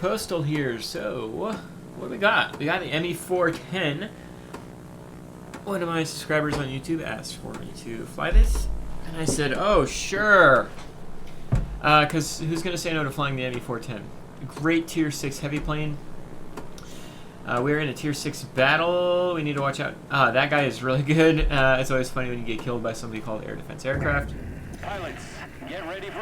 coastal here. So, what do we got? We got the ME410. One of my subscribers on YouTube asked for me to fly this, and I said, oh, sure. Because who's going to say no to flying the ME410? Great Tier 6 heavy plane. We're in a Tier 6 battle. We need to watch out. That guy is really good. It's always funny when you get killed by somebody called air defense aircraft. Pilots, get ready for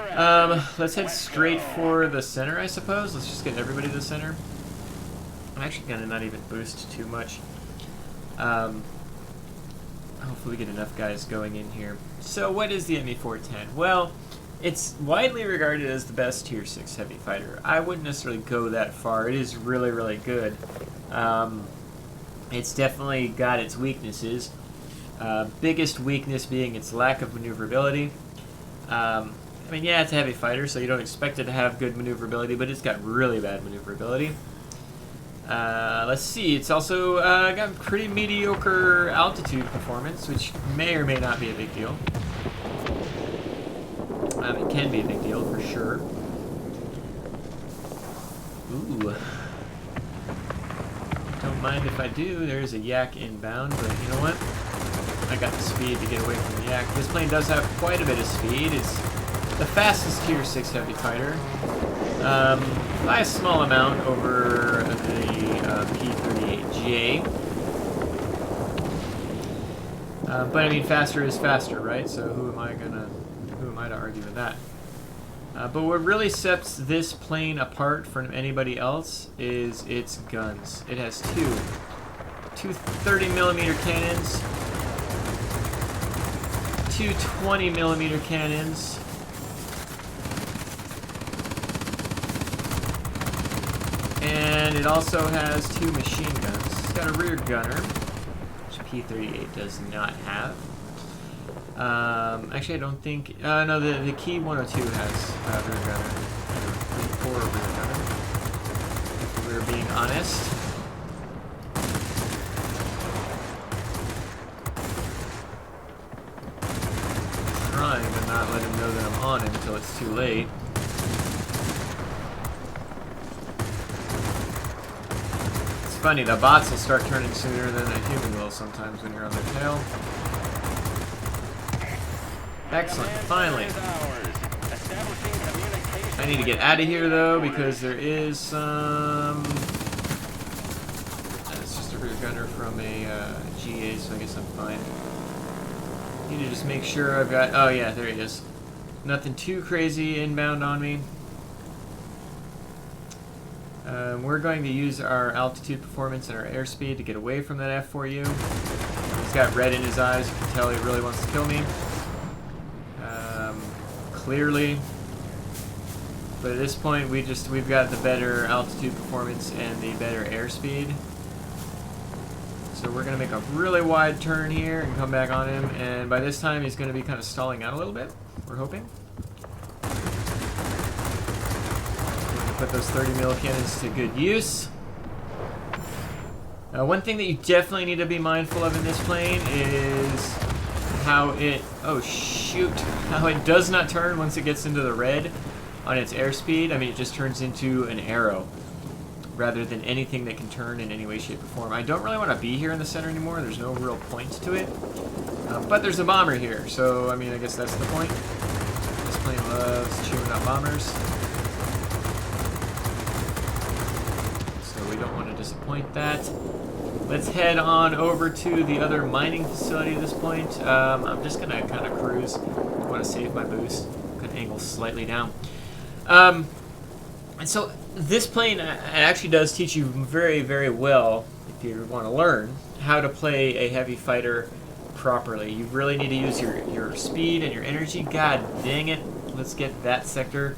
let's head straight for the center, I suppose. Let's just get everybody to the center. I'm actually going to not even boost too much. Hopefully we get enough guys going in here. So what is the ME410? Well, it's widely regarded as the best Tier 6 heavy fighter. I wouldn't necessarily go that far. It is really, really good. It's definitely got its weaknesses. Biggest weakness being its lack of maneuverability. I mean, yeah, it's a heavy fighter, so you don't expect it to have good maneuverability, but it's got really bad maneuverability. Let's see, it's also got pretty mediocre altitude performance, which may or may not be a big deal. It can be a big deal, for sure. Ooh. Don't mind if I do. There's a yak inbound, but you know what? I got the speed to get away from the yak. This plane does have quite a bit of speed. It's the fastest Tier 6 heavy fighter. By a small amount over the P-38J. But I mean, faster is faster, right? So who am I to argue with that? But what really sets this plane apart from anybody else is its guns. It has two 30mm cannons, two 20mm cannons, and it also has two machine guns. It's got a rear gunner, which P-38 does not have. Actually, I don't think... no, the Key 102 has rear gunner. Or rear gunner. If we're being honest. Trying to not let him know that I'm on him until it's too late. It's funny, the bots will start turning sooner than a human will sometimes when you're on their tail. Excellent, finally. I need to get out of here though, because there is some... It's just a rear gunner from a GA, so I guess I'm fine. Need to just make sure I've got... Oh yeah, there he is. Nothing too crazy inbound on me. We're going to use our altitude performance and our airspeed to get away from that F4U. He's got red in his eyes, you can tell he really wants to kill me. Clearly. But at this point, we've got the better altitude performance and the better airspeed. So we're going to make a really wide turn here and come back on him. And by this time, he's going to be kind of stalling out a little bit. We're hoping. We're going to put those 30mm cannons to good use. One thing that you definitely need to be mindful of in this plane is how it... Oh, shoot. How it does not turn once it gets into the red on its airspeed. I mean, it just turns into an arrow rather than anything that can turn in any way, shape, or form. I don't really want to be here in the center anymore. There's no real point to it. But there's a bomber here, so, I mean, I guess that's the point. This plane loves chewing up bombers. So we don't want to disappoint that. Let's head on over to the other mining facility at this point. I'm just going to kind of cruise. I want to save my boost. I'm going to angle slightly down. And so this plane actually does teach you very, very well, if you want to learn, how to play a heavy fighter properly. You really need to use your speed and your energy. God dang it. Let's get that sector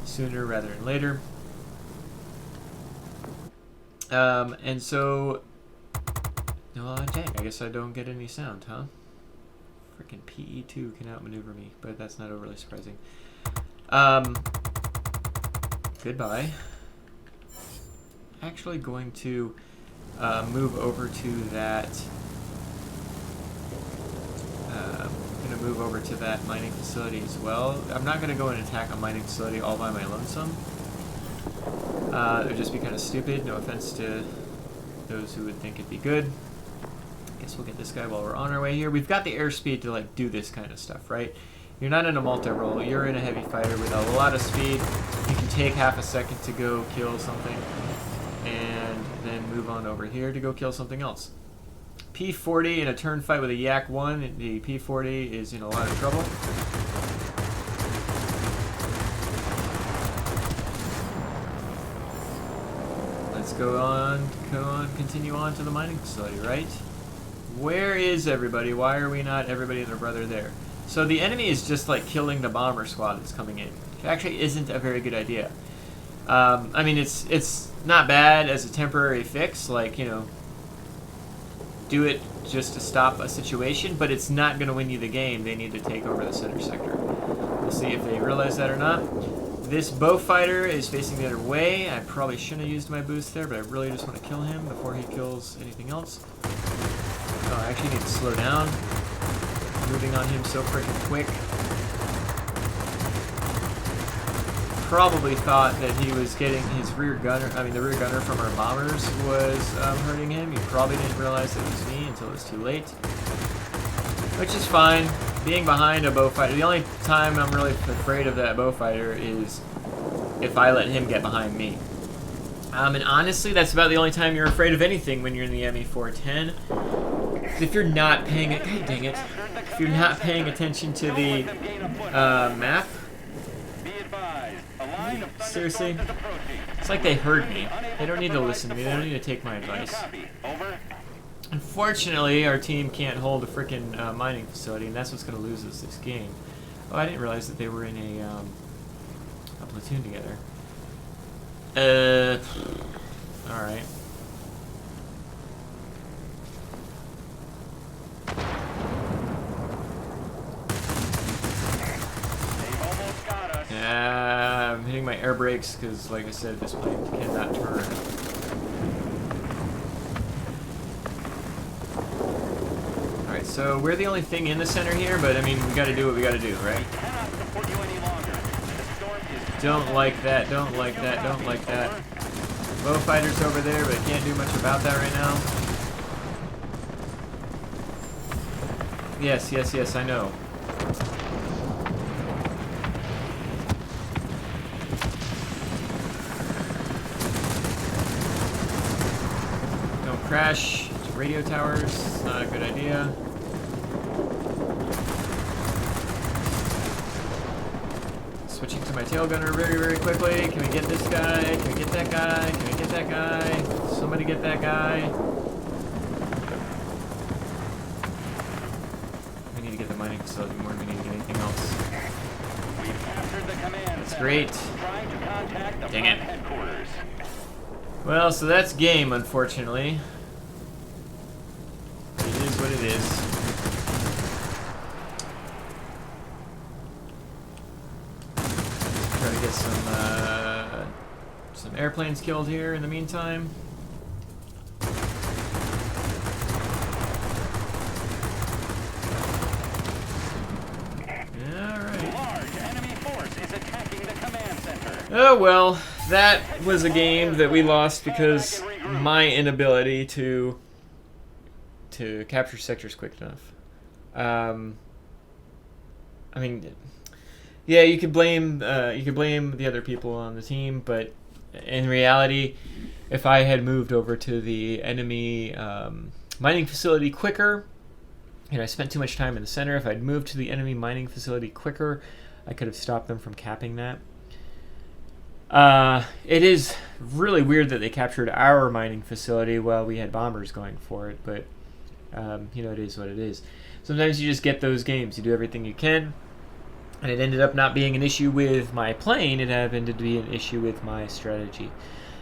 sooner rather than later. And so... Well, dang, I guess I don't get any sound, huh? Freaking PE2 can outmaneuver me, but that's not overly surprising. Goodbye. Actually going to move over to that... going to move over to that mining facility as well. I'm not going to go and attack a mining facility all by my lonesome. It would just be kind of stupid. No offense to those who would think it'd be good. Guess we'll get this guy while we're on our way here. We've got the airspeed to like do this kind of stuff, right? You're not in a multi-role. You're in a heavy fighter with a lot of speed. You can take half a second to go kill something, and then move on over here to go kill something else. P40 in a turn fight with a Yak 1. The P40 is in a lot of trouble. Let's go on, continue on to the mining facility, right? Where is everybody? Why are we not everybody and their brother there? So the enemy is just like killing the bomber squad that's coming in. It actually isn't a very good idea. I mean, it's not bad as a temporary fix, like, you know, do it just to stop a situation, but it's not going to win you the game. They need to take over the center sector. We'll see if they realize that or not. This bow fighter is facing the other way. I probably shouldn't have used my boost there, but I really just want to kill him before he kills anything else. Oh, I actually need to slow down. Moving on him so freaking quick. Probably thought that he was getting his rear gunner, the rear gunner from our bombers was hurting him. He probably didn't realize it was me until it was too late. Which is fine. Being behind a bow fighter, the only time I'm really afraid of that bow fighter is if I let him get behind me. And honestly, that's about the only time you're afraid of anything when you're in the ME410. If you're not paying it, God dang it, if you're not paying attention to the map, seriously, it's like they heard me. They don't need to listen to me. They don't need to take my advice. Unfortunately, our team can't hold a frickin' mining facility, and that's what's going to lose us this game. Oh, I didn't realize that they were in a platoon together. Alright. I'm hitting my air brakes because, like I said, this plane cannot turn. Alright, so we're the only thing in the center here, but I mean, we gotta do what we gotta do, right? Don't like that, don't like that, don't like that. Bow fighters over there, but I can't do much about that right now. Yes, yes, yes, I know. Don't crash into radio towers, it's not a good idea. Switching to my tail gunner very, very quickly. Can we get this guy? Can we get that guy? Can we get that guy? Somebody get that guy. We need to get the mining facility more than we need to get anything else. That's great. Dang it. Well, so that's game, unfortunately. It is what it is. Try to get some airplanes killed here in the meantime. Oh well, that was a game that we lost because my inability to capture sectors quick enough. I mean, yeah, you could blame the other people on the team, but in reality, if I had moved over to the enemy mining facility quicker, and I spent too much time in the center, if I'd moved to the enemy mining facility quicker, I could have stopped them from capping that. It is really weird that they captured our mining facility while we had bombers going for it, but, you know, it is what it is. Sometimes you just get those games. You do everything you can, and it ended up not being an issue with my plane. It happened to be an issue with my strategy.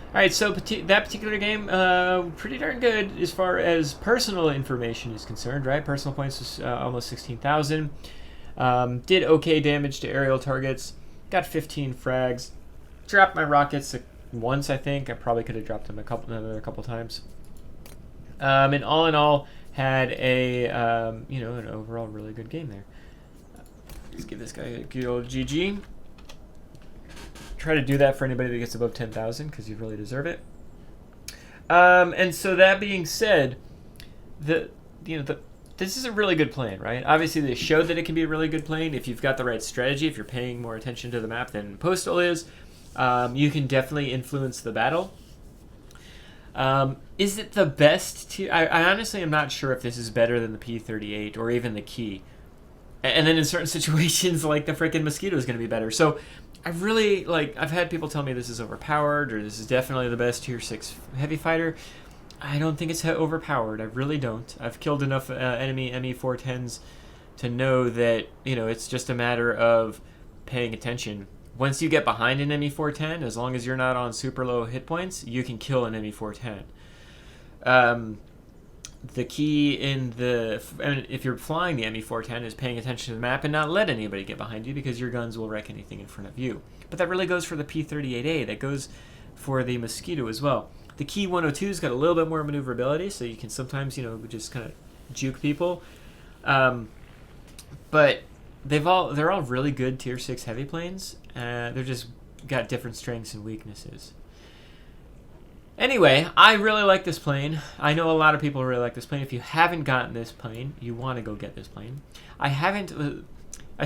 Alright, so that particular game, pretty darn good as far as personal information is concerned, right? Personal points was almost 16,000. Did okay damage to aerial targets. Got 15 frags. Dropped my rockets once, I think. I probably could have dropped them another couple times. And all in all, had a you know, an overall really good game there. Let's give this guy a good old GG. try to do that for anybody that gets above 10,000 because you really deserve it. And so that being said, this is a really good plane, right? Obviously, they showed that it can be a really good plane if you've got the right strategy, if you're paying more attention to the map than Postal is. You can definitely influence the battle. Is it the best? I honestly am not sure if this is better than the P-38 or even the Key. And then in certain situations, like the frickin' Mosquito is going to be better. So I really, I've had people tell me this is overpowered or this is definitely the best Tier 6 heavy fighter. I don't think it's overpowered. I really don't. I've killed enough enemy ME-410s to know that, it's just a matter of paying attention. Once you get behind an ME-410, as long as you're not on super low hit points, you can kill an ME-410. The key if you're flying the ME-410 is paying attention to the map and not let anybody get behind you because your guns will wreck anything in front of you. But that really goes for the P-38A. That goes for the Mosquito as well. The Key 102's got a little bit more maneuverability, so you can sometimes, just kind of juke people. But they're all really good Tier 6 heavy planes. They're just got different strengths and weaknesses. Anyway, I really like this plane. I know a lot of people really like this plane. If you haven't gotten this plane, you want to go get this plane. I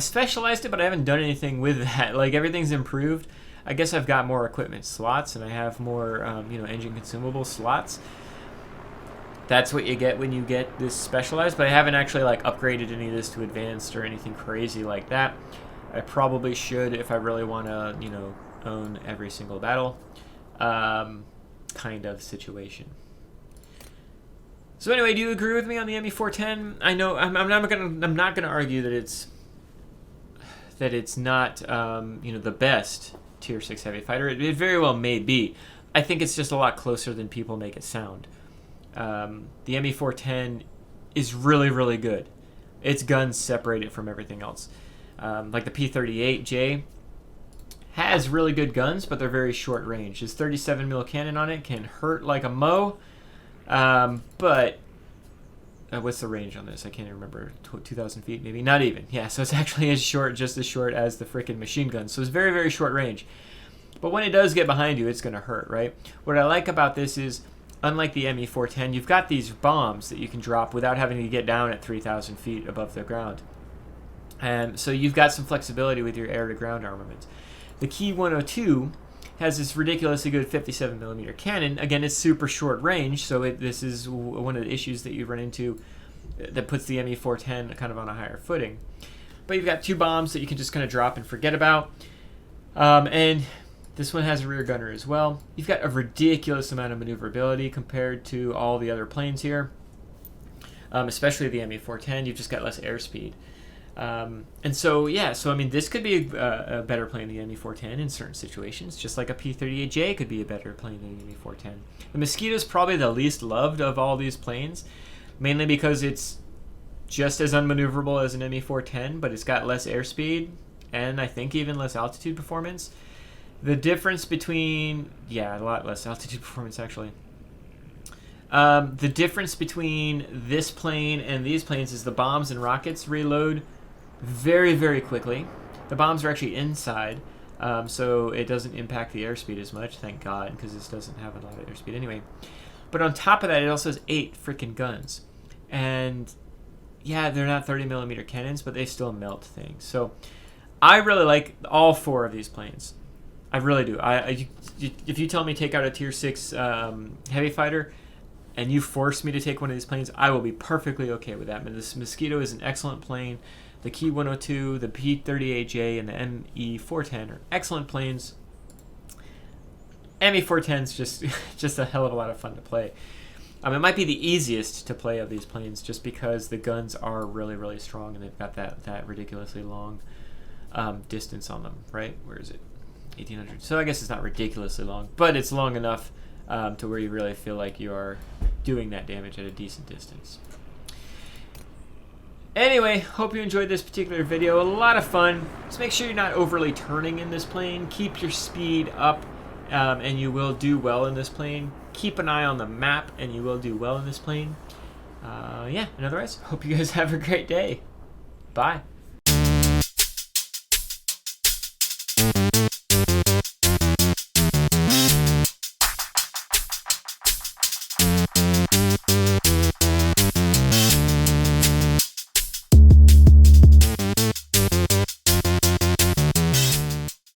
specialized it, but I haven't done anything with that. Everything's improved. I guess I've got more equipment slots, and I have more, engine consumable slots. That's what you get when you get this specialized, but I haven't actually, upgraded any of this to advanced or anything crazy like that. I probably should if I really want to, own every single battle. Kind of situation. So anyway, do you agree with me on the ME-410? I know I'm not gonna argue that it's not the best Tier 6 heavy fighter. It very well may be. I think it's just a lot closer than people make it sound. The ME-410 is really, really good. Its guns separate it from everything else. Like the P-38J has really good guns, but they're very short range. His 37 mil cannon on it can hurt like a mo, but what's the range on this? I can't even remember. 2,000 feet, maybe? Not even. Yeah, so it's actually just as short as the frickin' machine gun. So it's very, very short range. But when it does get behind you, it's going to hurt, right? What I like about this is, unlike the ME-410, you've got these bombs that you can drop without having to get down at 3,000 feet above the ground. And so you've got some flexibility with your air-to-ground armament. The Key 102 has this ridiculously good 57mm cannon. Again, it's super short range, so this is one of the issues that you run into that puts the ME-410 kind of on a higher footing. But you've got two bombs that you can just kind of drop and forget about. And this one has a rear gunner as well. You've got a ridiculous amount of maneuverability compared to all the other planes here, especially the ME-410. You've just got less airspeed. And so, this could be a better plane than the ME-410 in certain situations, just like a P-38J could be a better plane than the ME-410. The Mosquito is probably the least loved of all these planes, mainly because it's just as unmaneuverable as an ME-410, but it's got less airspeed, and I think even less altitude performance. The difference between... a lot less altitude performance, actually. The difference between this plane and these planes is the bombs and rockets reload very, very quickly. The bombs are actually inside, so it doesn't impact the airspeed as much, thank God, because this doesn't have a lot of airspeed anyway. But on top of that, it also has 8 freaking guns. And, they're not 30mm cannons, but they still melt things. So, I really like all 4 of these planes. I really do. If you tell me take out a Tier 6 heavy fighter, and you force me to take one of these planes, I will be perfectly okay with that. But this Mosquito is an excellent plane. The Key 102, the P-38J, and the ME-410 are excellent planes. ME-410 is just a hell of a lot of fun to play. It might be the easiest to play of these planes just because the guns are really, really strong and they've got that ridiculously long distance on them, right? Where is it? 1,800. So I guess it's not ridiculously long, but it's long enough to where you really feel like you are doing that damage at a decent distance. Anyway, hope you enjoyed this particular video. A lot of fun. Just make sure you're not overly turning in this plane. Keep your speed up, and you will do well in this plane. Keep an eye on the map, and you will do well in this plane. And otherwise, hope you guys have a great day. Bye.